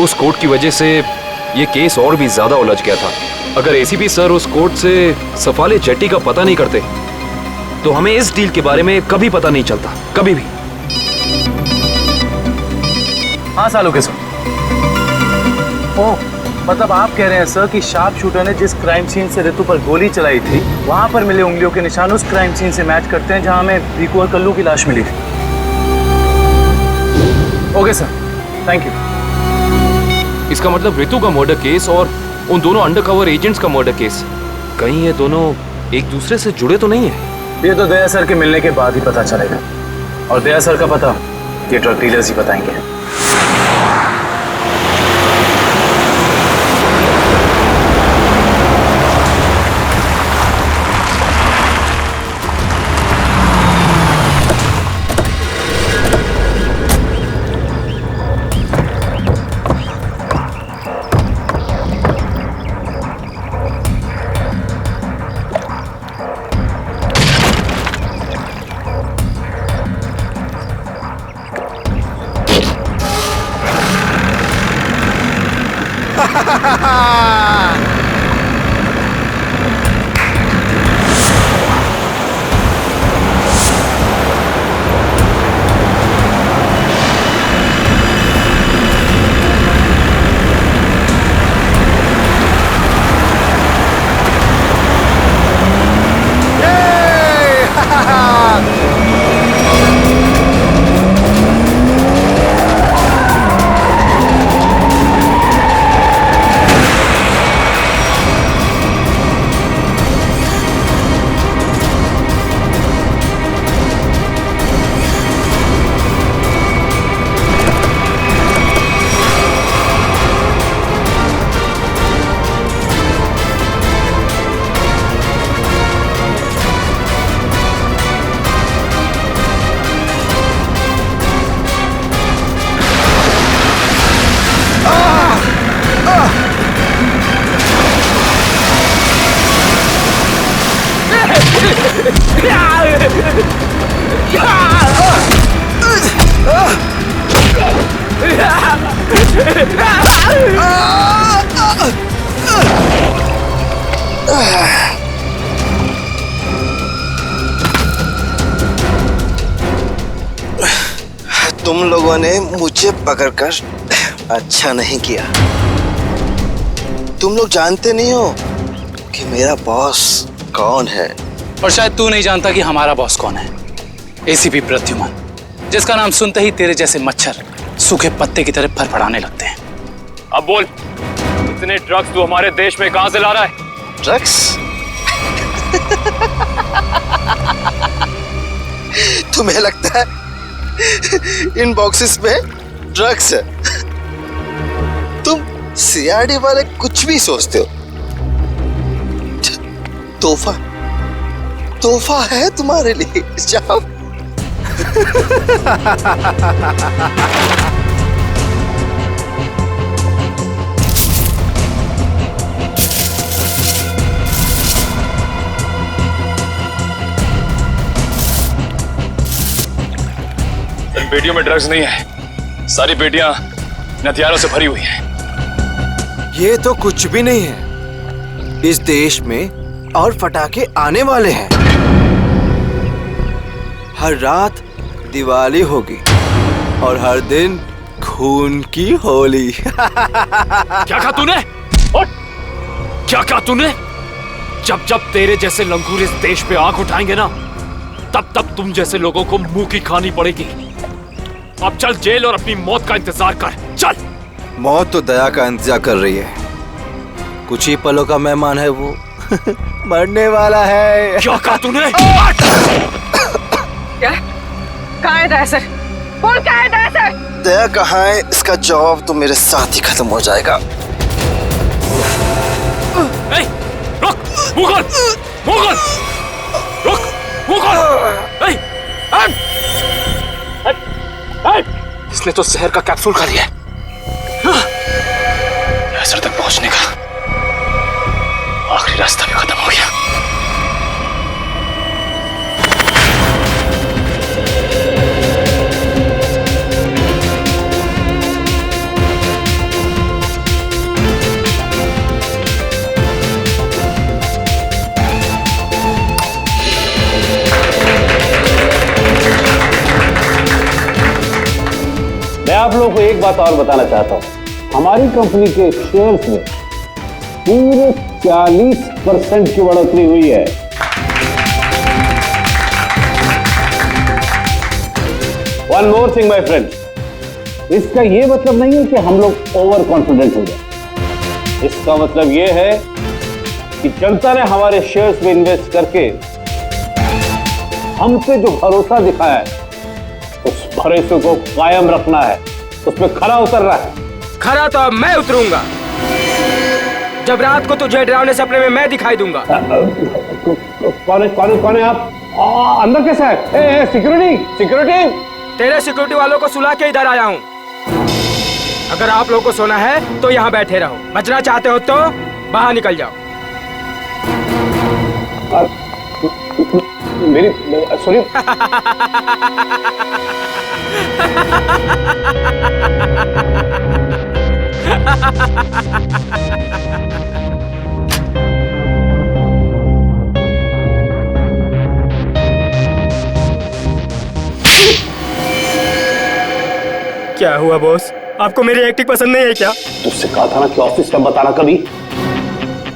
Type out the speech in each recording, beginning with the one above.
उस कोर्ट की वजह से ये केस और भी ज्यादा उलझ गया था। अगर एसीपी सर उस कोर्ट से सफाले जेट्टी का पता नहीं करते तो हमें इस डील के बारे में कभी पता नहीं चलता, कभी भी। हाँ सालों के सर। ओह, मतलब आप कह रहे हैं सर कि शार्प शूटर ने जिस क्राइम सीन से रितु पर गोली चलाई थी वहां पर मिले उंगलियों के निशान उस क्राइम सीन से मैच करते हैं जहां हमें रिकू और कल्लू की लाश मिली थी। Okay sir, thank you. इसका मतलब रितु का मर्डर केस और उन दोनों अंडरकवर एजेंट्स का मर्डर केस, कहीं ये दोनों एक दूसरे से जुड़े तो नहीं है? ये तो दया सर के मिलने के बाद ही पता चलेगा, और दया सर का पता ये ड्रग डीलर्स ही बताएंगे। तुम लोगों ने मुझे पकड़कर अच्छा नहीं किया। तुम लोग जानते नहीं हो कि मेरा बॉस कौन है। और शायद तू नहीं जानता कि हमारा बॉस कौन है। एसीपी प्रद्युमन, जिसका नाम सुनते ही तेरे जैसे मच्छर सूखे पत्ते की तरह फड़फड़ाने लगते हैं। अब बोल, इतने ड्रग्स तू हमारे देश में कहां से ला रहा है? ड्रग्स? तुम्हें लगता है इन बॉक्सेस में ड्रग्स है? तुम सीआरडी वाले कुछ भी सोचते हो। तोहफा तोहफा है तुम्हारे लिए, जाओ। इन पेटियों में ड्रग्स नहीं है, सारी पेटियां हथियारों से भरी हुई हैं। ये तो कुछ भी नहीं है। इस देश में और पटाखे आने वाले हैं। हर रात दिवाली होगी और हर दिन खून की होली। क्या कहा तूने? क्या कहा तूने? जब जब तेरे जैसे लंगूर इस देश पे आंख उठाएंगे ना, तब तब तुम जैसे लोगों को मुंह की खानी पड़ेगी। अब चल जेल और अपनी मौत का इंतजार कर, चल। मौत तो दया का इंतजार कर रही है। कुछ ही पलों का मेहमान है वो। मरने वाला है। क्या कहा तूने? क्या? कहाँ है दया सर? बोल, कहाँ है दया सर? दया कहाँ है, इसका जवाब तो मेरे साथ ही खत्म हो जाएगा। रुक, मुगल, मुगल, रुक, मुगल। इसने तो जहर का कैप्सूल खा लिया है। असर तक पहुंचने का आखिरी रास्ता भी खत्म हो गया। आप लोगों को एक बात और बताना चाहता हूं, हमारी कंपनी के शेयर्स में पूरे 40% की बढ़ोतरी हुई है। One more thing my friend, इसका यह मतलब नहीं है कि हम लोग ओवर कॉन्फिडेंट हो जाए। इसका मतलब यह है कि जनता ने हमारे शेयर्स में इन्वेस्ट करके हम पे जो भरोसा दिखाया है, उस भरोसे को कायम रखना है, उस पर खरा उतरना है। खरा तो अब मैं उतरूंगा, जब रात को तुझे डरावने सपने में मैं दिखाई दूंगा। कौन है आप? अंदर कैसे है? Security security. तेरे सिक्योरिटी वालों को सुला के इधर आया हूँ। अगर आप लोगों को सोना है तो यहाँ बैठे रहो, बचना चाहते हो तो बाहर निकल जाओ। मेरी सुनिए। क्या हुआ बॉस, आपको मेरी एक्टिंग पसंद नहीं है क्या? तुझसे कहा था ना कि ऑफिस में बताना कभी।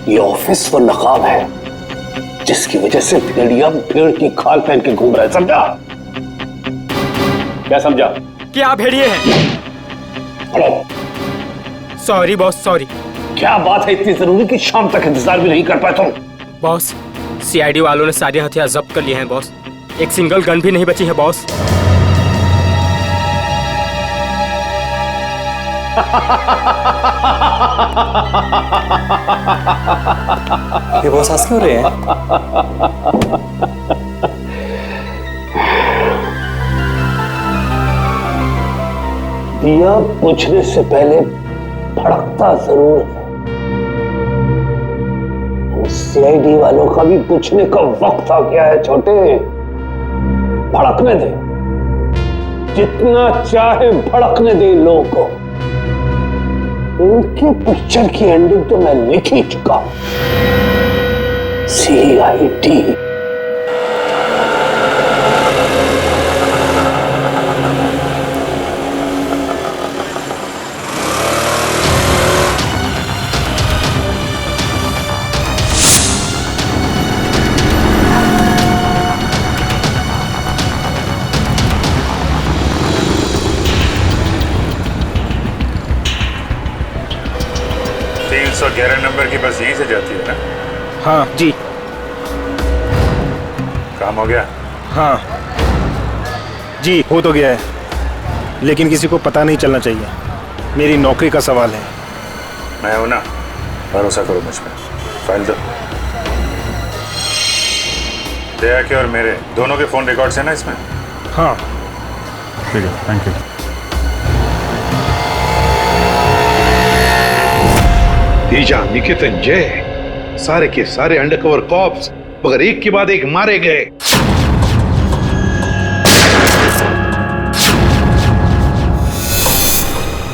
ये ऑफिस वो नकाब है जिसकी वजह से भेड़िया भेड़ की खाल पहन के घूम रहा है, समझा? क्या समझा? कि आप भेड़िए हैं। Sorry boss, sorry. क्या बात है इतनी जरूरी कि शाम तक इंतजार भी नहीं कर पाए तुम? बॉस, सीआईडी वालों ने सारे हथियार जब्त कर लिए हैं बॉस। एक सिंगल गन भी नहीं बची है बॉस। ये बॉस हंस क्यों रहे हैं? दिया बुझने से पहले भड़कता जरूर है। सीआईडी वालों का भी बुझने का वक्त आ गया है छोटे। भड़कने दे, जितना चाहे भड़कने दे लोगों को। उनके पिक्चर की एंडिंग तो मैं लिख ही चुका हूं। सीआईडी। तो 11 नंबर की बस यहीं से जाती है ना? हाँ जी। काम हो गया? हाँ जी, हो तो गया है, लेकिन किसी को पता नहीं चलना चाहिए। मेरी नौकरी का सवाल है। मैं हूं ना, भरोसा करो मुझ पर। फाइल दो। दया के और मेरे दोनों के फोन रिकॉर्ड्स हैं ना इसमें? हाँ ठीक है, थैंक यू। तेजा, निकेतन, जय, सारे के सारे अंडरकवर कॉप्स मगर एक के बाद एक मारे गए।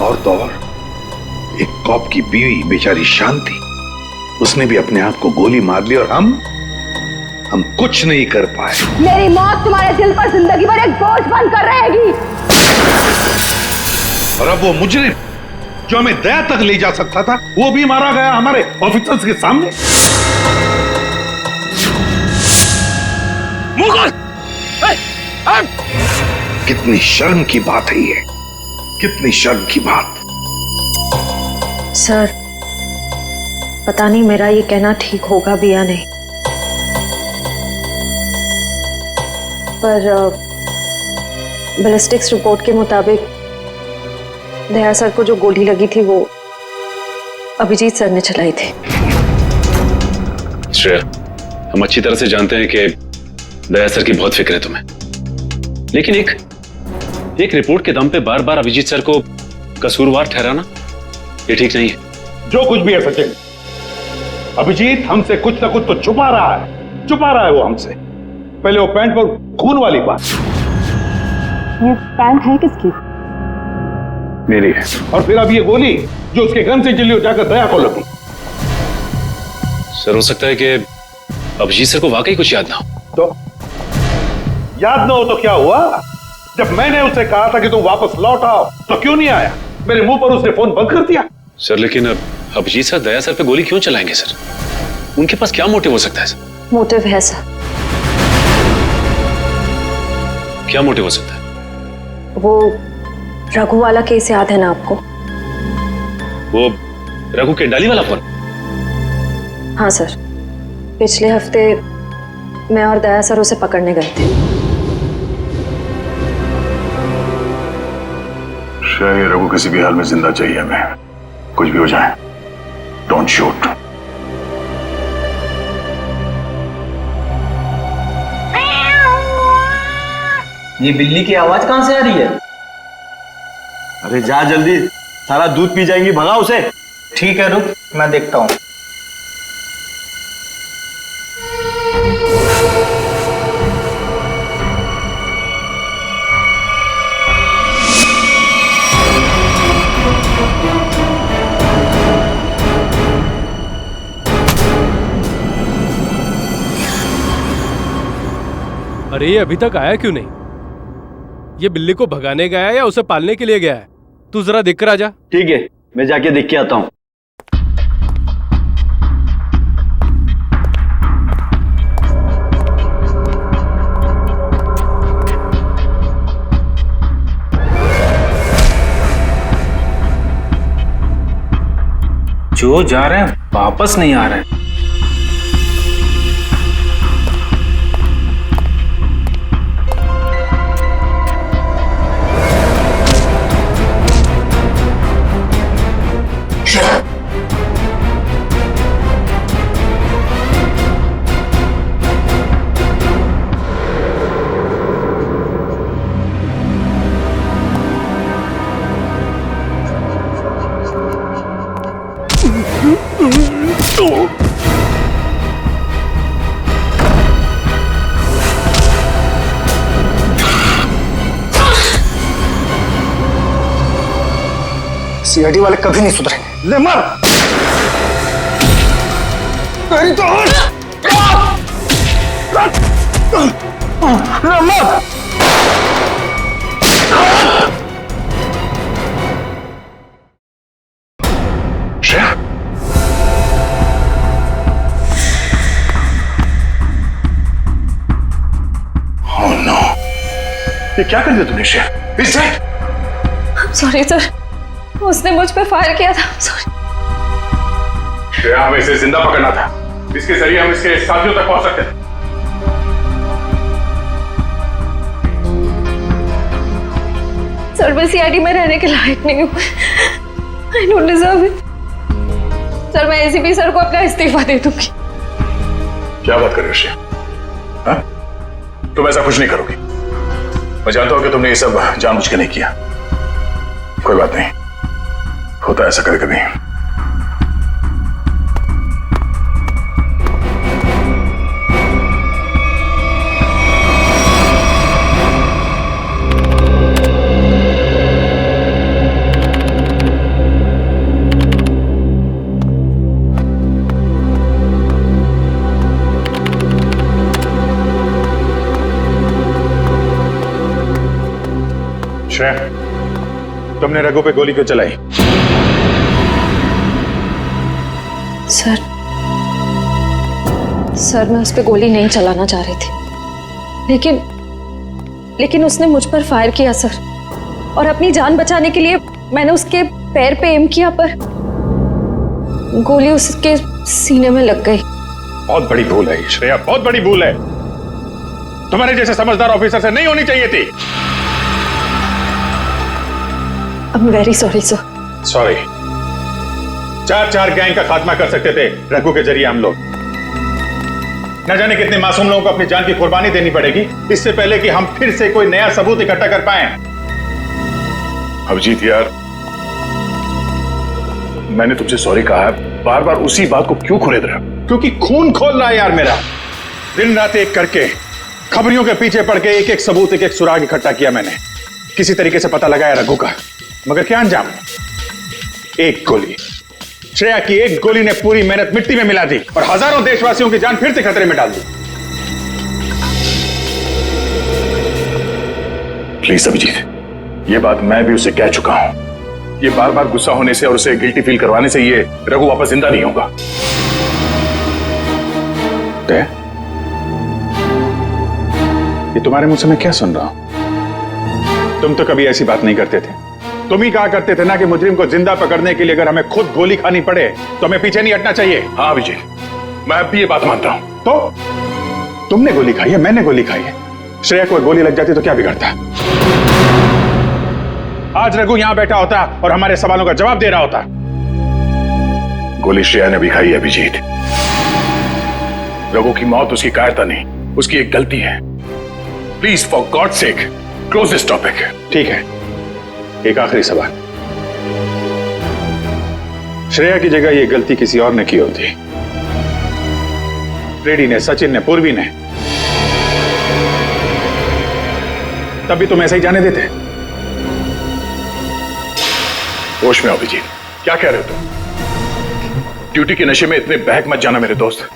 और तो और एक कॉप की बीवी बेचारी शांति, उसने भी अपने आप को गोली मार ली और हम कुछ नहीं कर पाए। मेरी मौत तुम्हारे दिल पर जिंदगी भर एक बोझ बनकर रहेगी। और अब वो मुजरिम जो हमें दया तक ले जा सकता था, वो भी मारा गया हमारे ऑफिसर्स के सामने। मुगल! कितनी शर्म की बात है ये, कितनी शर्म की बात। सर, पता नहीं मेरा ये कहना ठीक होगा भी या नहीं, पर बैलिस्टिक्स रिपोर्ट के मुताबिक दया सर को जो गोली लगी थी वो अभिजीत सर ने चलाई थी। श्रेया, हम अच्छी तरह से जानते हैं कि दया सर की बहुत फिक्र है तुम्हें, लेकिन एक रिपोर्ट के दम पे बार बार अभिजीत सर को कसूरवार ठहराना ये ठीक नहीं है। जो कुछ भी है सचिन, अभिजीत हमसे कुछ ना कुछ तो छुपा रहा है वो हमसे। पहले वो पैंट पर खून वाली बात। ये पैंट है किसकी? मेरी है। और फिर अब ये गोली जो उसके गन से चली, जाकर दया को लगी। सर, हो सकता है कि अभिजीत सर को वाकई कुछ याद ना हो। तो याद ना हो तो क्या हुआ? जब मैंने उससे कहा था कि तुम वापस लौट आओ तो क्यों नहीं आया? मेरे मुंह पर उसने फोन बंद कर दिया। सर लेकिन अब अभिजीत सर दया सर पे गोली क्यों चलाएंगे सर? उनके पास क्या मोटिव हो सकता है सर? मोटिव है सर। क्या मोटिव हो सकता है? वो रघु वाला केस याद है ना आपको? वो रघु के डाली वाला फोन? हाँ सर, पिछले हफ्ते मैं और दया सर उसे पकड़ने गए थे। श्रेया, रघु किसी भी हाल में जिंदा चाहिए हमें, कुछ भी हो जाए। Don't shoot. ये बिल्ली की आवाज कहां से आ रही है? अरे जा जल्दी, सारा दूध पी जाएंगी, भगा उसे। ठीक है रुक, मैं देखता हूं। अरे ये अभी तक आया क्यों नहीं? ये बिल्ली को भगाने गया है या उसे पालने के लिए गया है? तू जरा देख कर आ जा। ठीक है, मैं जाके देख के आता हूं। जो जा रहे हैं वापस नहीं आ रहे हैं। सीआईडी वाले कभी नहीं सुधरेंगे। ले मर। तेरी तो ले मर। श्रेया, ओह नो, ये क्या कर दिया तुमने श्रेया? इस सॉरी सर, उसने मुझ पे फायर किया था। सॉरी। श्रेया, हमें इसे जिंदा पकड़ना था, इसके जरिए हम इसके साथियों तक पहुंच सकते थे। सर मैं सीआईडी में रहने के लायक नहीं हूँ। I don't deserve it. Sir मैं एसीपी सर को अपना इस्तीफा दे दूंगी। क्या बात कर रही हो श्रेया? हाँ? तुम ऐसा कुछ नहीं करोगी। मैं जानता हूं कि तुमने ये सब जानबूझ के नहीं किया। कोई बात नहीं, होता है ऐसा कभी कभी। श्रेया, तुमने रघु पे गोली क्यों चलाई? सर मैं उस पे गोली नहीं चलाना चाह रही थी, लेकिन उसने मुझ पर फायर किया सर, और अपनी जान बचाने के लिए मैंने उसके पैर पे एम किया, पर गोली उसके सीने में लग गई। बहुत बड़ी भूल है श्रेया, बहुत बड़ी भूल है। तुम्हारे जैसे समझदार ऑफिसर से नहीं होनी चाहिए थी। I'm very sorry sir। Sorry. 4 gang का खात्मा कर सकते थे रघु के जरिए हम लोग। न जाने कितने मासूम लोगों को अपनी जान की कुर्बानी देनी पड़ेगी इससे पहले कि हम फिर से कोई नया सबूत इकट्ठा कर पाए। अभिजीत यार, मैंने तुमसे सॉरी कहा है, बार बार उसी बात को क्यों खुरेद रहे हो? क्योंकि खून खोल रहा है यार मेरा। दिन रात एक करके खबरियों के पीछे पड़ के एक सबूत, एक सुराग इकट्ठा किया मैंने। किसी तरीके से पता लगाया रघु का, मगर क्या अंजाम? एक गोली, श्रेया की एक गोली ने पूरी मेहनत मिट्टी में मिला दी और हजारों देशवासियों की जान फिर से खतरे में डाल दी। प्लीज अभिजीत, ये बात मैं भी उसे कह चुका हूं। ये बार बार गुस्सा होने से और उसे गिल्टी फील करवाने से ये रघु वापस जिंदा नहीं होगा। ये तुम्हारे मुंह से मैं क्या सुन रहा हूं? तुम तो कभी ऐसी बात नहीं करते थे। तुम ही कहा करते थे ना कि मुजरिम को जिंदा पकड़ने के लिए अगर हमें खुद गोली खानी पड़े तो हमें पीछे नहीं हटना चाहिए। हाँ अभिजीत, मैं अब भी ये बात मानता हूं। तो तुमने गोली खाई है, मैंने गोली खाई है। श्रेया को गोली लग जाती तो क्या बिगड़ता? आज रघु यहां बैठा होता और हमारे सवालों का जवाब दे रहा होता। गोली श्रेया ने भी खाई है अभिजीत। रघु की मौत उसकी कायरता नहीं, उसकी एक गलती है। Please for God sake close this topic. ठीक है, एक आखिरी सवाल। श्रेया की जगह ये गलती किसी और ने की होती, रेड्डी ने, सचिन ने, पूर्वी ने, तब भी तुम ऐसा ही जाने देते? होश में अभिजीत, क्या कह रहे हो तुम? ड्यूटी के नशे में इतने बहक मत जाना मेरे दोस्त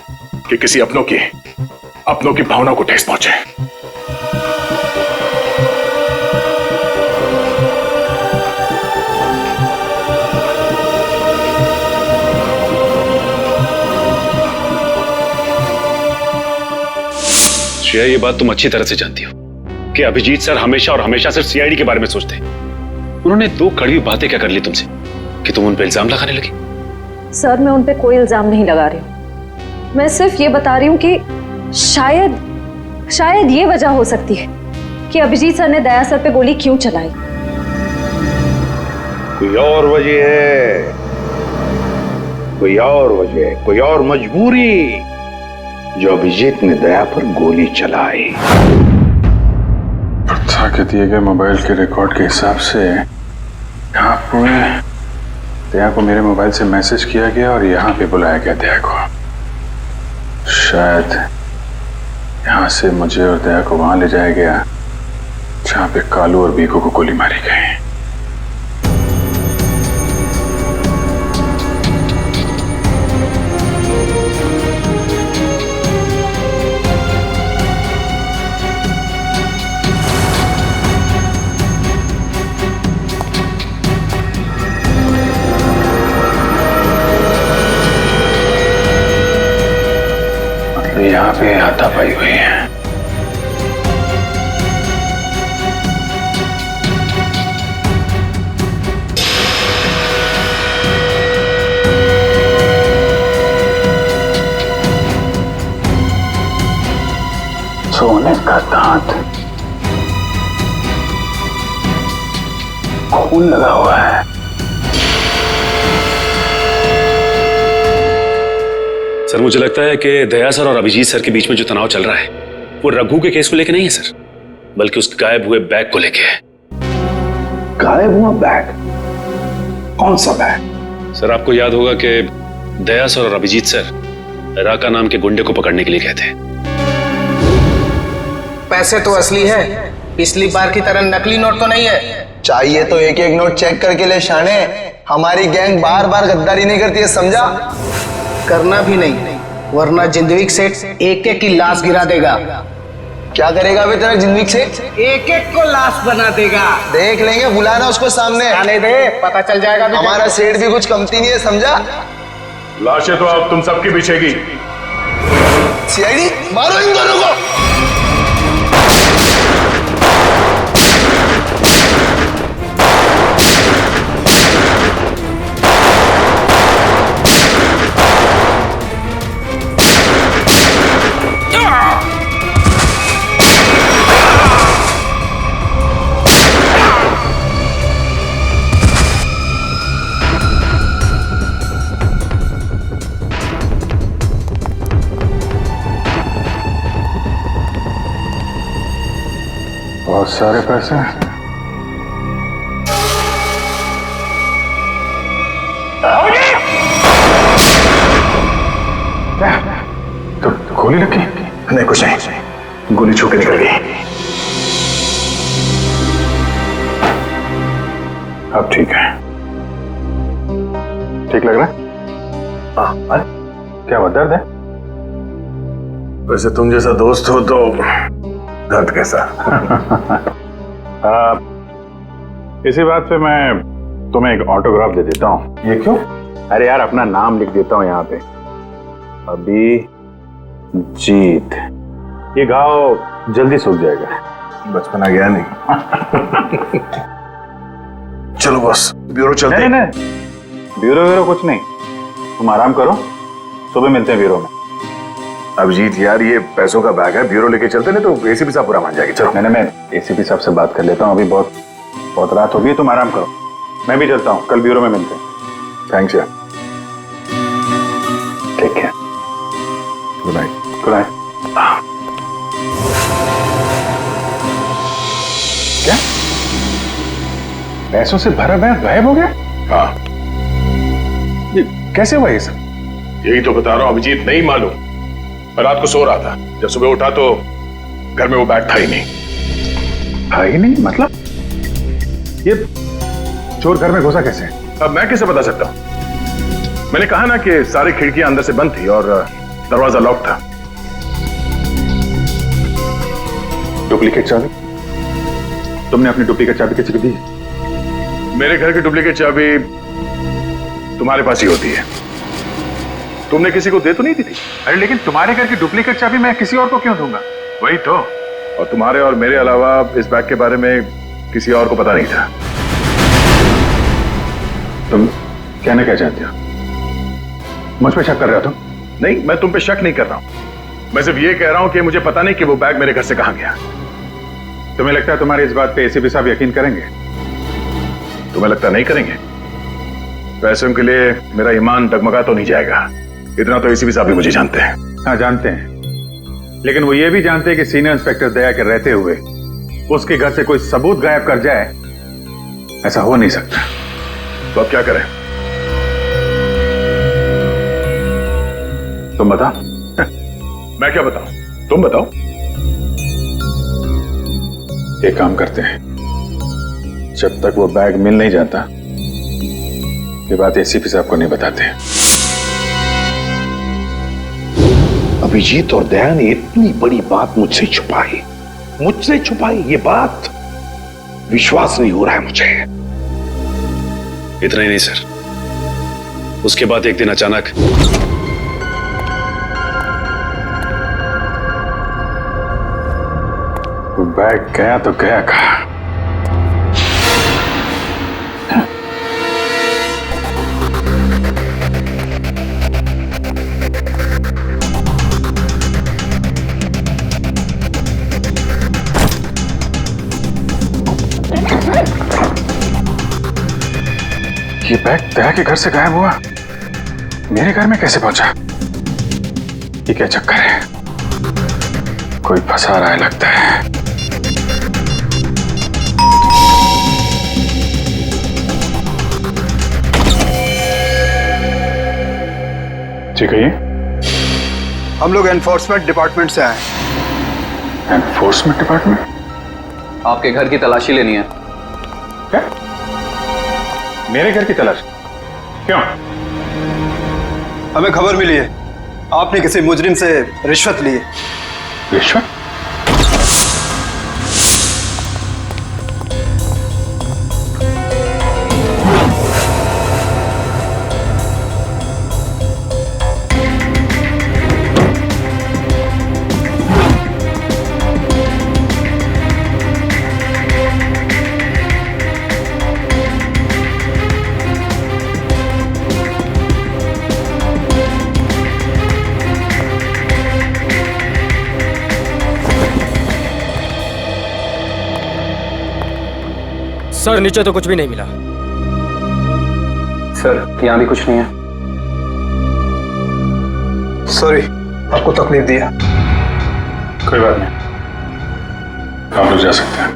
कि किसी अपनों की भावनाओं को ठेस पहुंचे। श्रेया, ये बात तुम अच्छी तरह से जानती हो कि अभिजीत सर हमेशा और हमेशा सिर्फ सीआईडी के बारे में सोचते हैं। उन्होंने 2 कड़वी बातें क्या कर ली तुमसे कि तुम उन पे इल्जाम लगाने लगी? सर, मैं उन पे कोई इल्जाम नहीं लगा रही हूँ। मैं सिर्फ ये बता रही हूँ कि शायद ये वजह हो सकती है कि अभिजीत सर ने दया सर पे गोली क्यों चलाई। कोई और वजह है, कोई और वजह, कोई और मजबूरी जो अभिजीत ने दया पर गोली चलाई। प्रथा के दिए गए मोबाइल के रिकॉर्ड के हिसाब से यहाँ पर दया को मेरे मोबाइल से मैसेज किया गया और यहाँ पे बुलाया गया दया को। शायद यहाँ से मुझे और दया को वहां ले जाया गया जहाँ पे कालू और बीकू को गोली मारी गई। यहाँ पे हाथापाई हुई है। सोने का दांत, खून लगा हुआ है। सर, मुझे लगता है कि दया सर और अभिजीत सर के बीच में जो तनाव चल रहा है वो रघु के केस को लेके नहीं है सर, बल्कि उस गायब हुए बैग को लेके है। गायब हुआ बैग? कौन सा बैग? सर, आपको याद होगा कि दया सर और अभिजीत सर राका नाम के गुंडे को पकड़ने के लिए गए थे। पैसे तो असली है, पिछली बार की तरह नकली नोट तो नहीं है। चाहिए तो एक एक नोट चेक करके ले शाने। हमारी गैंग बार बार गद्दारी नहीं करती है, समझा? करना भी नहीं, वरना जिंदगी सेठ एक एक की लाश गिरा देगा। क्या करेगा बे तेरा जिंदगी सेठ? एक एक को लाश बना देगा। देख लेंगे, बुलाना उसको सामने। आने दे, पता चल जाएगा। हमारा सेठ भी कुछ कमती नहीं है, समझा? लाशें तो अब तुम सबकी बिछेगी। सीआईडी, मारो इन दोनों को। बहुत सारे पैसे। तो गोली लगी? नहीं, कुछ नहीं, गोली छू के निकल गई। अब ठीक है, ठीक लग रहा है? हाँ। क्या हुआ, दर्द है? वैसे तुम जैसा दोस्त हो तो दर्द कैसा? इसी बात पे मैं तुम्हें एक ऑटोग्राफ दे देता हूँ। ये क्यों? अरे यार, अपना नाम लिख देता हूँ यहाँ पे, अभिजीत। ये घाव जल्दी सूख जाएगा, बचपना गया नहीं। चलो बॉस, ब्यूरो चलते हैं। नहीं, ब्यूरो कुछ नहीं, तुम आराम करो, सुबह मिलते हैं ब्यूरो में। अभिजीत यार, ये पैसों का बैग है, ब्यूरो लेके चलते नहीं तो एसीपी साहब पूरा मान जाएगी। चलो। नहीं, मैं एसीपी साहब से बात कर लेता हूँ, अभी बहुत रात हो गई, तुम आराम करो, मैं भी चलता हूँ, कल ब्यूरो में मिलते हैं। थैंक्स यार। Take care. Good night. Good night. क्या पैसों से भरा बैग गायब हो गया? हाँ, ये कैसे हुआ ये सब? यही तो बता रहा हूँ अभिजीत, नहीं मालूम। मैं रात को सो रहा था, जब सुबह उठा तो घर में वो बैग था ही नहीं। था ही नहीं मतलब? ये चोर घर में घुसा कैसे? अब मैं कैसे बता सकता हूं? मैंने कहा ना कि सारी खिड़कियां अंदर से बंद थी और दरवाजा लॉक था। डुप्लीकेट चाबी? तुमने अपनी डुप्लीकेट चाबी किसी को दी? मेरे घर की डुप्लीकेट चाबी तुम्हारे पास ही होती है, तुमने किसी को दे तो नहीं दी थी? अरे लेकिन तुम्हारे घर की डुप्लीकेट चाबी मैं किसी और को क्यों दूंगा? वही तो, और तुम्हारे और मेरे अलावा इस बैग के बारे में किसी और को पता नहीं था। तुम कहना क्या चाहते हो? मुझ पे शक कर रहे हो तुम? नहीं, मैं तुम पे शक नहीं कर रहा हूं, मैं सिर्फ ये कह रहा हूं कि मुझे पता नहीं कि वो बैग मेरे घर से कहां गया। तुम्हें लगता है तुम्हारी इस बात पे एसीपी साहब यकीन करेंगे? तुम्हें लगता नहीं करेंगे? पैसों के लिए मेरा ईमान डगमगा तो नहीं जाएगा, इतना तो एसीपी साहब भी मुझे जानते हैं। हाँ जानते हैं, लेकिन वो ये भी जानते हैं कि सीनियर इंस्पेक्टर दया के रहते हुए उसके घर से कोई सबूत गायब कर जाए, ऐसा हो नहीं सकता। तो अब क्या करें? तुम बताओ। मैं क्या बताऊं, तुम बताओ। एक काम करते हैं, जब तक वो बैग मिल नहीं जाता ये बात एसीपी साहब को नहीं बताते। अभिजीत और दया ने इतनी बड़ी बात मुझसे छुपाई, ये बात विश्वास नहीं हो रहा है मुझे। इतना ही नहीं सर, उसके बाद एक दिन अचानक बैग गया तो गया कहा? ये बैग दया के घर से गायब हुआ, मेरे घर में कैसे पहुंचा? ये क्या चक्कर है? कोई फंसा रहा है लगता है। ठीक है, ये हम लोग एनफोर्समेंट डिपार्टमेंट से आए। Enforcement department? आपके घर की तलाशी लेनी है। क्या? मेरे घर की तलाश? क्यों? हमें खबर मिली है आपने किसी मुजरिम से रिश्वत ली है। रिश्वत? सर नीचे तो कुछ भी नहीं मिला। सर यहाँ भी कुछ नहीं है। सॉरी आपको तकलीफ दिया। कोई बात नहीं, आप लोग जा सकते हैं।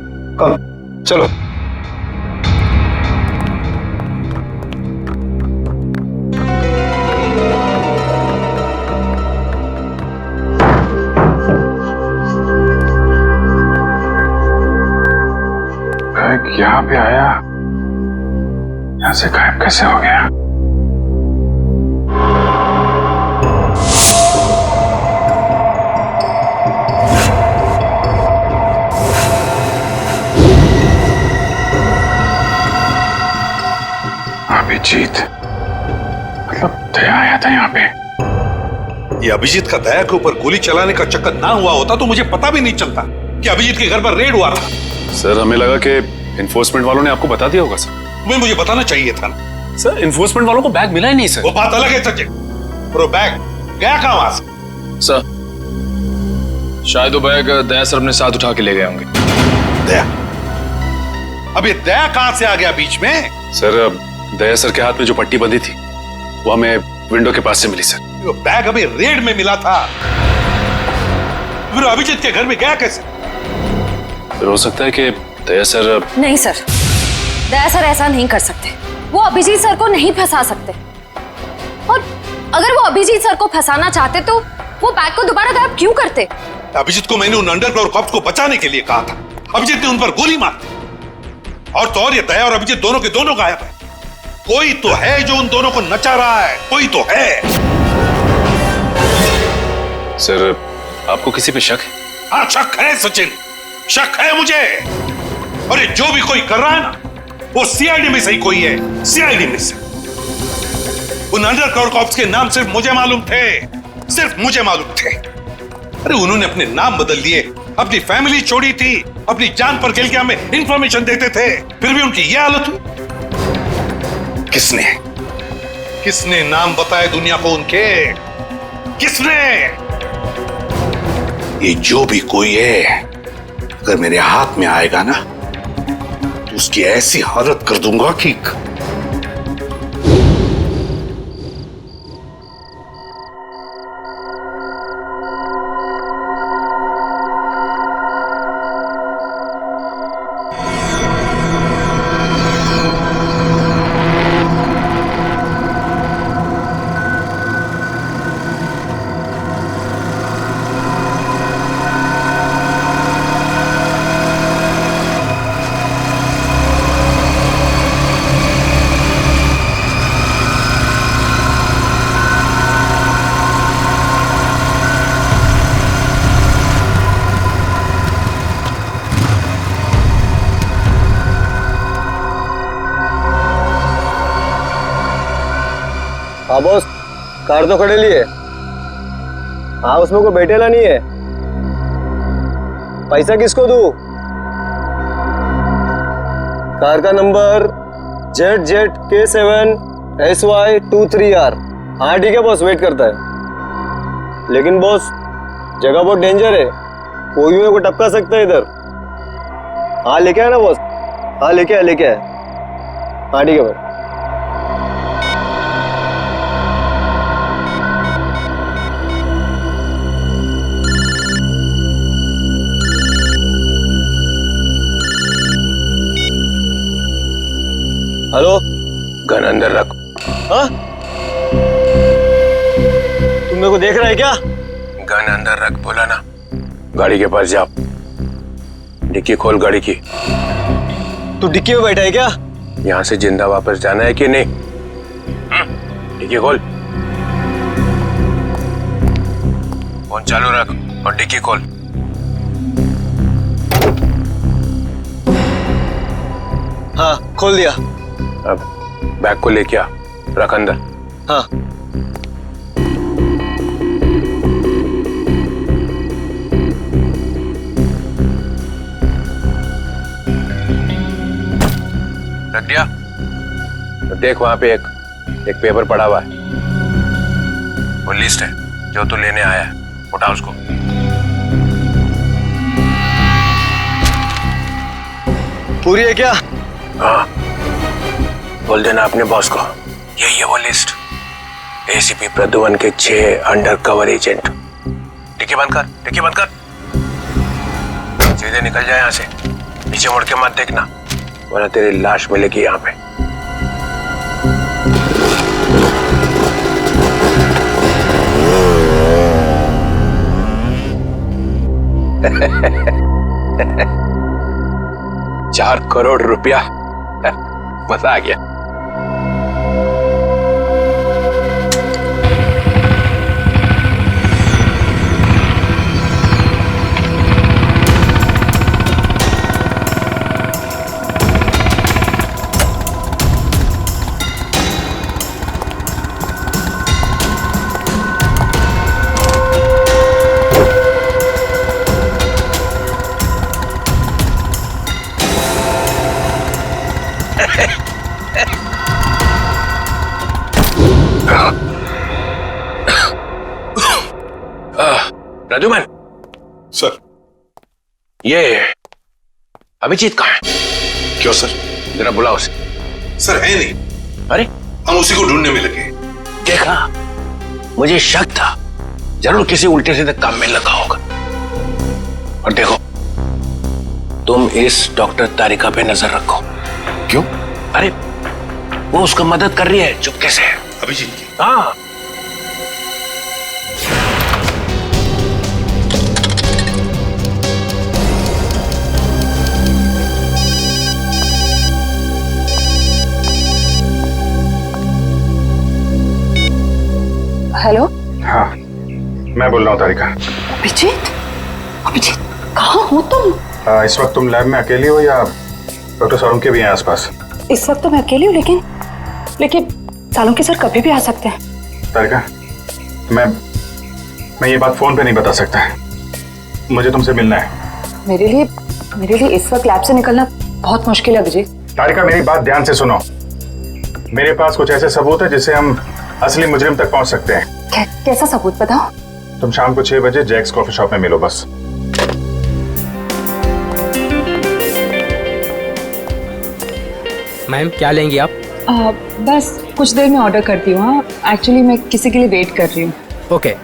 चलो। यहाँ पे आया, यहाँ से गायब कैसे हो गया? अभिजीत, मतलब दया आया था यहाँ पे। ये अभिजीत का दया के ऊपर गोली चलाने का चक्कर ना हुआ होता तो मुझे पता भी नहीं चलता कि अभिजीत के घर पर रेड हुआ था। सर हमें लगा कि इन्फोर्समेंट वालों ने आपको बता दिया होगा सर। तुम्हें मुझे बताना चाहिए था ना। सर इन्फोर्समेंट वालों को बैग मिला ही नहीं सर। वो बात अलग है सचिन, पर वो बैग गया कहां वहां से? सर शायद वो बैग दया सर अपने साथ उठा के ले गए होंगे। दया? अब ये दया कहां से आ गया बीच में? सर दया सर के हाथ में जो पट्टी बंधी थी वो हमें विंडो के पास से मिली सर। वो बैग अभी रेड में मिला था, फिर अभिजीत के घर में गया कैसे? फिर हो सकता है कि दया सर। नहीं सर, दया सर ऐसा नहीं कर सकते। वो अभिजीत सर को नहीं फंसा सकते, और अगर वो अभिजीत सर को फंसाना चाहते तो वो बैग को दोबारा गायब क्यों करते? अभिजीत को मैंने उन अंडरग्राउंड कॉप्स को बचाने के लिए कहा था, अभिजीत ने उन पर गोली मार दी। और तो और ये दया और अभिजीत दोनों के दोनों गायब है। कोई तो है जो उन दोनों को नचा रहा है, कोई तो है। सर आपको किसी पे शक है? हाँ शक है सचिन, शक है मुझे। और ये जो भी कोई कर रहा है ना, वो सीआईडी में से ही कोई है, सीआईडी में से। उन अंडरग्राउंड कॉप्स के नाम सिर्फ मुझे मालूम थे, सिर्फ मुझे मालूम थे। अरे उन्होंने अपने नाम बदल लिए, अपनी फैमिली छोड़ी थी, अपनी जान पर खेल के हमें इंफॉर्मेशन देते थे, फिर भी उनकी यह हालत हुई। किसने नाम बताए दुनिया को उनके? किसने? ये जो भी कोई है अगर मेरे हाथ में आएगा ना तो उसकी ऐसी हालत कर दूंगा कि हाँ बॉस, कार तो खड़े लिए। हाँ उसमें कोई बैठेला नहीं है। पैसा किसको दूं? कार का नंबर ZZK7SY23R। हाँ ठीक है बॉस, वेट करता है। लेकिन बॉस जगह बहुत डेंजर है, कोई भी मेरे को टपका सकता है इधर। हाँ लेके आया ना बॉस? हाँ लेके आया। हाँ ठीक है भाई। हेलो, गन अंदर रख। हाँ? तुम मेरे को देख रहा है क्या? गन अंदर रख बोला ना। गाड़ी के पास जाओ, डिक्की खोल गाड़ी की। तू डिक्की में बैठा है क्या? यहाँ से जिंदा वापस जाना है कि नहीं? डिक्की खोल। फोन चालू रख और डिक्की खोल। हाँ खोल दिया। अब बैग को लेके आ, रख अंदर। हाँ। रख दिया? तो देख वहां पे एक पेपर पड़ा हुआ है, वो लिस्ट है जो तू लेने आया है। उठा उसको। पूरी है क्या? हाँ, बोल देना अपने बॉस को यही है वो लिस्ट। एसीपी प्रद्युमन के 6 अंडरकवर एजेंट। डिक्की बंद कर, डिक्की बंद कर। सीधे निकल जाए यहाँ से, पीछे मुड़ के मत देखना वरना तेरी लाश मिलेगी यहाँ पे। ₹4 करोड़ मजा आ गया। प्रद्युमन सर, ये अभिजीत कहाँ है? क्यों सर? जरा बुलाओ उसे। सर है नहीं। अरे हम उसी को ढूंढने में लगे। देखा, मुझे शक था जरूर किसी उल्टे सीधे काम में लगा होगा। और देखो, तुम इस डॉक्टर तारिका पे नजर रखो। क्यों? अरे वो उसका मदद कर रही है चुपके से। अभिजीत की? हाँ। हेलो। हाँ, मैं बोल रहा हूँ तारिका। अभिजीत, अभिजीत कहाँ हो तुम? इस वक्त तुम लैब में अकेली हो या डॉक्टर सालुंके भी हैं आसपास? इस वक्त तो मैं अकेली हूँ, लेकिन सालुंके सर कभी भी आ सकते हैं। तारिका, मैं ये बात फोन पे नहीं बता सकता। मुझे तुमसे मिलना है। मेरे लिए इस वक्त लैब से निकलना बहुत मुश्किल है अभिजीत। तारिका, मेरी बात ध्यान से सुनो। मेरे पास कुछ ऐसे सबूत है जिससे हम असली मुजरिम तक पहुंच सकते हैं। कैसा सबूत बताओ? तुम शाम को 6 बजे जैक्स कॉफी शॉप में मिलो बस। मैम क्या लेंगी आप? बस कुछ देर में ऑर्डर करती हूँ। हाँ, एक्चुअली मैं किसी के लिए वेट कर रही हूँ। ओके।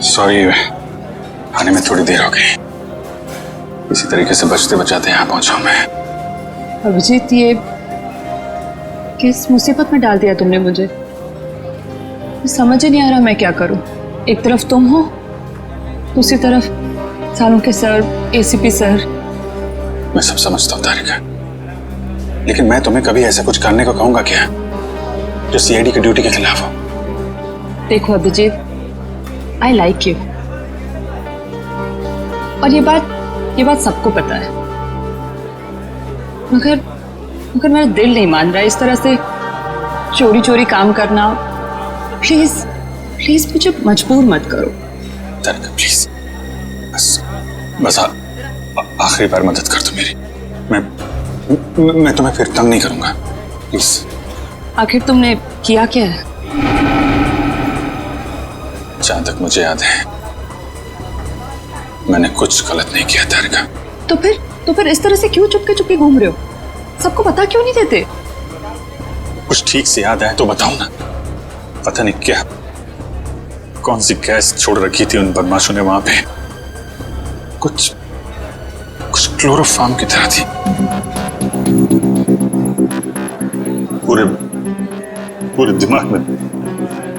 सॉरी, आने में थोड़ी देर हो गई। इसी तरीके से बचते बचाते यहाँ पहुंचा हूं मैं। अभिजीत, ये किस मुसीबत में डाल दिया तुमने मुझे? समझ ही नहीं आ रहा मैं क्या करूं। एक तरफ तुम हो, दूसरी तरफ सालुंके सर, एसीपी सर। मैं सब समझता हूँ तारिका, लेकिन मैं तुम्हें कभी ऐसा कुछ करने को कहूंगा क्या जो सीआईडी की ड्यूटी के खिलाफ हो? देखो अभिजीत, आई लाइक यू, और ये बात सबको पता है, मगर मेरा दिल नहीं मान रहा इस तरह से चोरी चोरी काम करना। प्लीज मुझे मजबूर मत करो। तारिका प्लीज, बस आखिरी बार मदद कर दो मेरी। मैं तुम्हें फिर तंग नहीं करूंगा, प्लीज। आखिर तुमने किया क्या है? जहां तक मुझे याद है मैंने कुछ गलत नहीं किया तारिका। तो फिर इस तरह से क्यों चुपके घूम रहे हो? सबको पता क्यों नहीं देते? कुछ ठीक से याद आए तो बताओ ना। पता नहीं क्या, कौन सी गैस छोड़ रखी थी उन बदमाशों ने वहां पे। कुछ क्लोरोफॉर्म की तरह थी। पूरे दिमाग में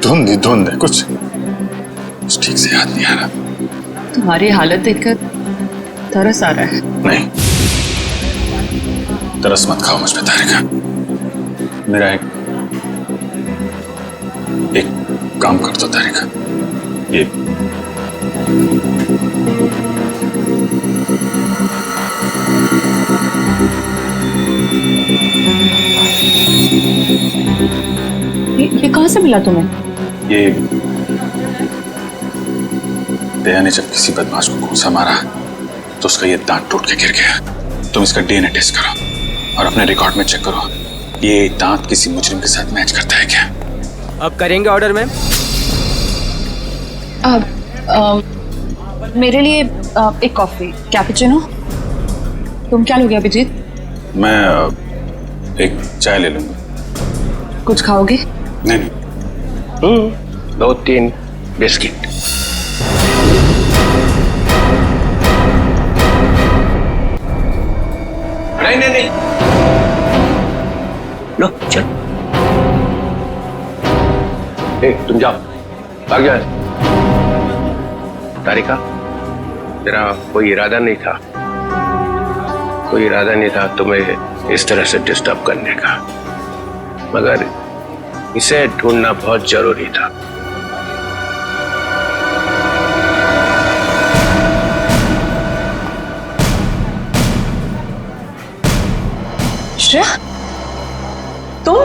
धुंध है। कुछ ठीक से याद नहीं आ रहा। तुम्हारी हालत देखकर तरस आ रहा है। नहीं, तरस मत खाओ मुझ पे तारिका। मेरा एक काम कर दो तारिका। ये कहां से मिला तुम्हें? ये दया ने जब किसी बदमाश को घूंसा मारा तो उसका ये दांत टूट के गिर गया। तुम इसका डीएनए टेस्ट करो और अपने रिकॉर्ड में चेक करो, ये दांत किसी मुजरिम के साथ मैच करता है क्या? अब करेंगे ऑर्डर मैम? मेरे लिए एक कॉफी कैपुचिनो। तुम क्या लोगे अभिजीत? मैं एक चाय ले लूंगा। कुछ खाओगे? नहीं। 2-3 बिस्किट। नहीं। लो चल। तुम जाओ, भाग जाओ। तारिका, तेरा कोई इरादा नहीं था तुम्हें इस तरह से डिस्टर्ब करने का, मगर इसे ढूंढना बहुत जरूरी था। श्रेया, तुम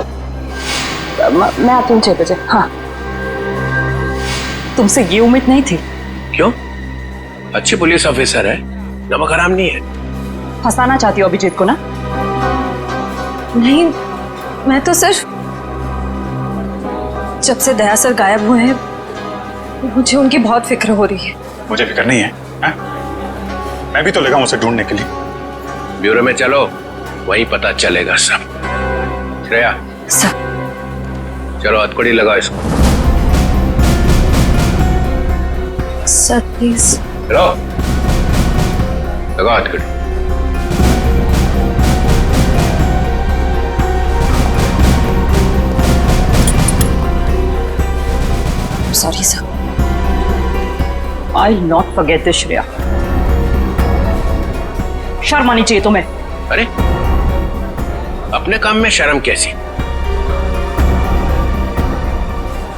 मैं आती हूँ 6 बजे। हाँ, तुमसे ये उम्मीद नहीं थी। क्यों? अच्छी पुलिस ऑफिसर है, नमक हराम नहीं है। फंसाना चाहती हो अभिजीत को ना? नहीं, मैं तो सिर्फ जब से दया सर गायब हुए हैं मुझे उनकी बहुत फिक्र हो रही है। मुझे फिक्र नहीं है, है? मैं भी तो लगा हूं उसे ढूंढने के लिए। ब्यूरो में चलो, वही पता चलेगा सब। श्रेया सर, चलो हथकड़ी लगाओ इसको। Sir please. चलो लगाओ हथकड़ी। Sorry sir, I not forget this Shreya. शर्म आनी चाहिए तुम्हें। अरे अपने काम में शर्म कैसी?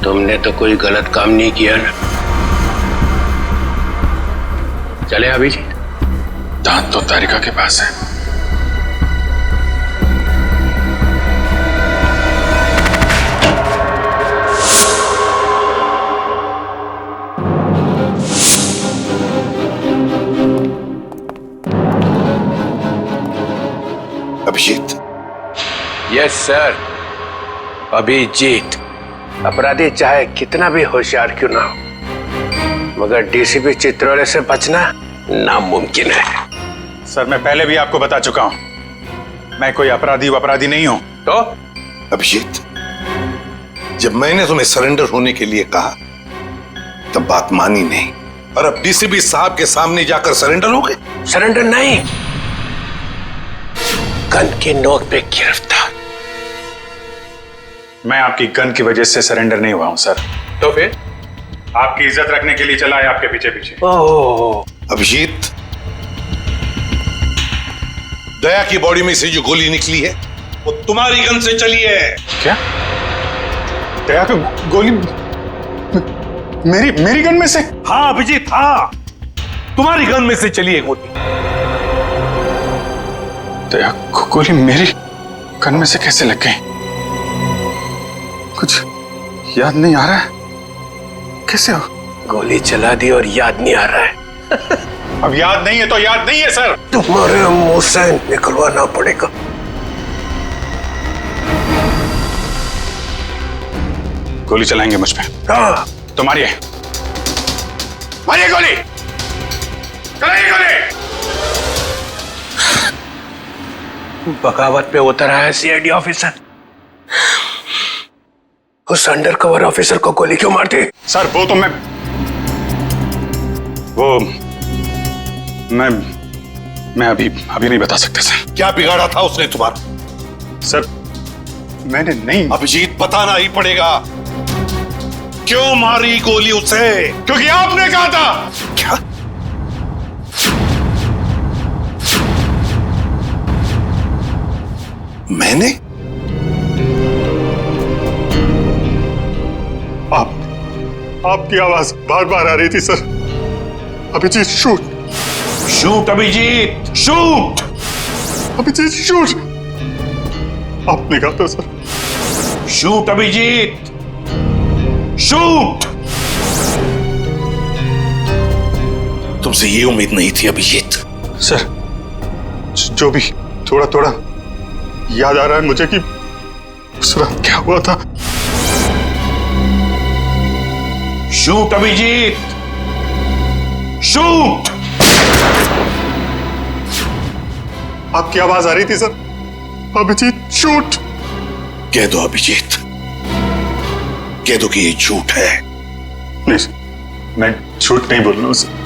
तुमने तो कोई गलत काम नहीं किया ना। चले अभिजीत। दांत तो तारिका के पास है। अभिजीत। Yes sir, Abhijeet. अपराधी चाहे कितना भी होशियार क्यों ना हो, मगर डीसीपी चित्रोले से बचना नामुमकिन है। सर मैं पहले भी आपको बता चुका हूं, मैं कोई अपराधी नहीं हूं। तो अभिजीत, जब मैंने तुम्हें सरेंडर होने के लिए कहा तब बात मानी नहीं, और अब डीसीपी साहब के सामने जाकर सरेंडर हो गए। सरेंडर नहीं, गन के नोक पे गिरफ्तार। मैं आपकी गन की वजह से सरेंडर नहीं हुआ हूं सर। तो फिर? आपकी इज्जत रखने के लिए चला है आपके पीछे पीछे। ओह अभिजीत, दया की बॉडी में से जो गोली निकली है वो तुम्हारी गन से चली है। क्या? दया तो गोली मेरी गन में से? हाँ अभिजीत, हाँ, तुम्हारी गन में से चली है गोली। दया को गोली मेरी गन में से कैसे लग गई? कुछ याद नहीं आ रहा है। कैसे हो? गोली चला दी और याद नहीं आ रहा है। अब याद नहीं है तो याद नहीं है सर। तुम्हारे मुंह से निकलवाना पड़ेगा। गोली चलाएंगे मुझ पे? हाँ। तो मारिए, मारिए गोली, चलाइए गोली। बगावत पे उतर आया सीआईडी ऑफिसर। उस अंडर कवर ऑफिसर को गोली क्यों मारती? सर वो तो मैं अभी नहीं बता सकता सर। क्या बिगाड़ा था उसने तुम्हारा? सर मैंने नहीं। अभिजीत, बताना ही पड़ेगा। क्यों मारी गोली उसे? क्योंकि आपने कहा था। क्या? मैंने? आपकी आवाज बार बार आ रही थी sir. Abhijeet shoot, shoot Abhijeet, shoot Abhijeet shoot. आपने कहा था सर। Shoot Abhijeet, shoot. तुमसे ये उम्मीद नहीं थी अभिजीत। सर जो भी थोड़ा थोड़ा याद आ रहा है मुझे कि उस रात क्या हुआ था। Shoot Abhijeet, shoot. आपकी आवाज आ रही थी सर। अभिजीत शूट। कह दो अभिजीत, कह दो कि ये झूठ है। नहीं सर, मैं झूठ नहीं बोल रहा हूं सर।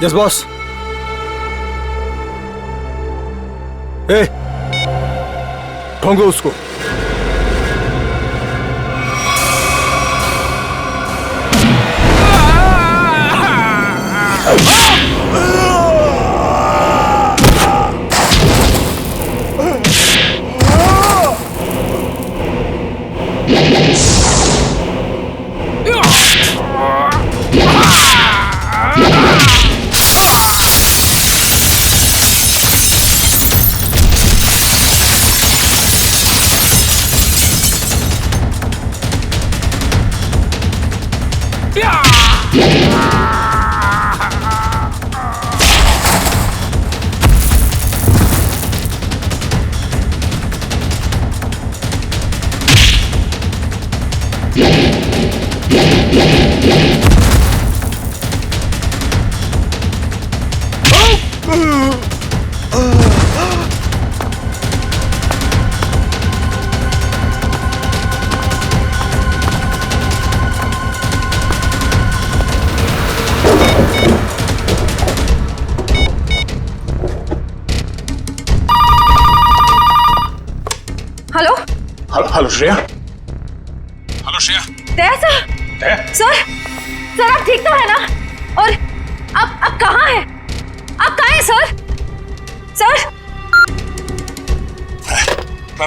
Yes boss. ए, ठोंगो उसको। Hello Shreya. Hello Shreya. Daya sir. Daya. Sir आप ठीक तो है ना? और आप कहाँ हैं? आप कहाँ हैं सर? सर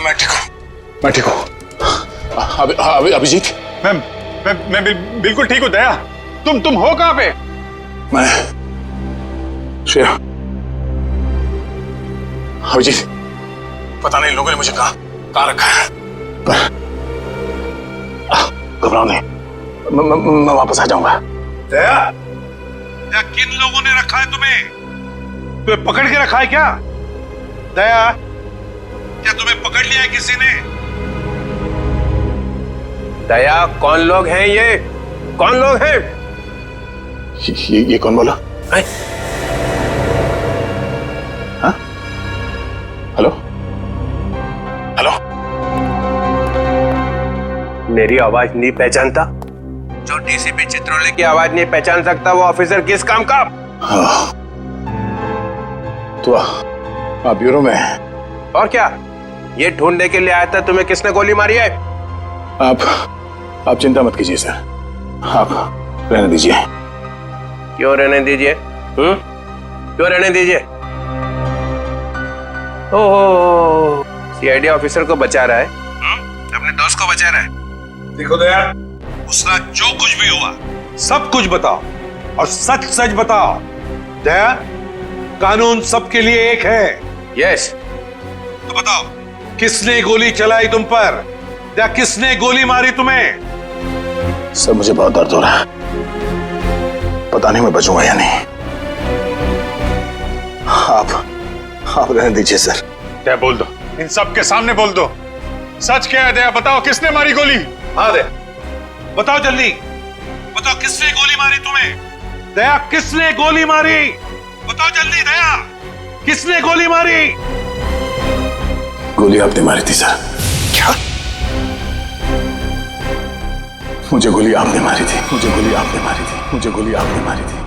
मैं ठीक हूँ। अभिजीत, मैं बिल्कुल ठीक हूँ। दया, तुम हो कहाँ पे? मैं श्रेया, अभिजीत, पता नहीं लोगों ने मुझे कहाँ रखा है, पर घबराओ नहीं, मैं वापस आ जाऊंगा। दया, किन लोगों ने रखा है तुम्हें पकड़ के रखा है क्या? दया, क्या तुम्हें पकड़ लिया है किसी ने? दया, कौन लोग हैं ये? कौन लोग हैं? ये कौन बोला? हाँ? हेलो? हेलो? मेरी आवाज नहीं पहचानता? जो डीसीपी चित्रोले की आवाज नहीं पहचान सकता वो ऑफिसर किस काम का? हाँ। तो आप ब्यूरो में हैं? और क्या? ये ढूंढने के लिए आया था तुम्हें किसने गोली मारी है? आप चिंता मत कीजिए सर, आप रहने दीजिए। क्यों रहने दीजिए? क्यों रहने दीजिए? ओह, सीआईडी ऑफिसर को बचा रहा है, अपने दोस्त को बचा रहा है। देखो दया, उसका जो कुछ भी हुआ सब कुछ बताओ और सच सच बताओ। दया, कानून सबके लिए एक है। यस। तो बताओ, किसने गोली चलाई तुम पर या किसने गोली मारी तुम्हें? सर मुझे बहुत दर्द हो रहा है, पता नहीं मैं बचूंगा या नहीं। आप रहने दीजिए सर। क्या बोल दो, इन सब के सामने बोल दो, सच क्या है? दया बताओ, किसने मारी गोली? हाँ दया, बताओ जल्दी, बताओ किसने गोली मारी तुम्हें? दया, किसने गोली मारी? बताओ जल्दी दया, किसने गोली मारी? गोली आपने मारी थी सर। क्या? मुझे गोली आपने मारी थी, मुझे गोली आपने मारी थी, मुझे गोली आपने मारी थी।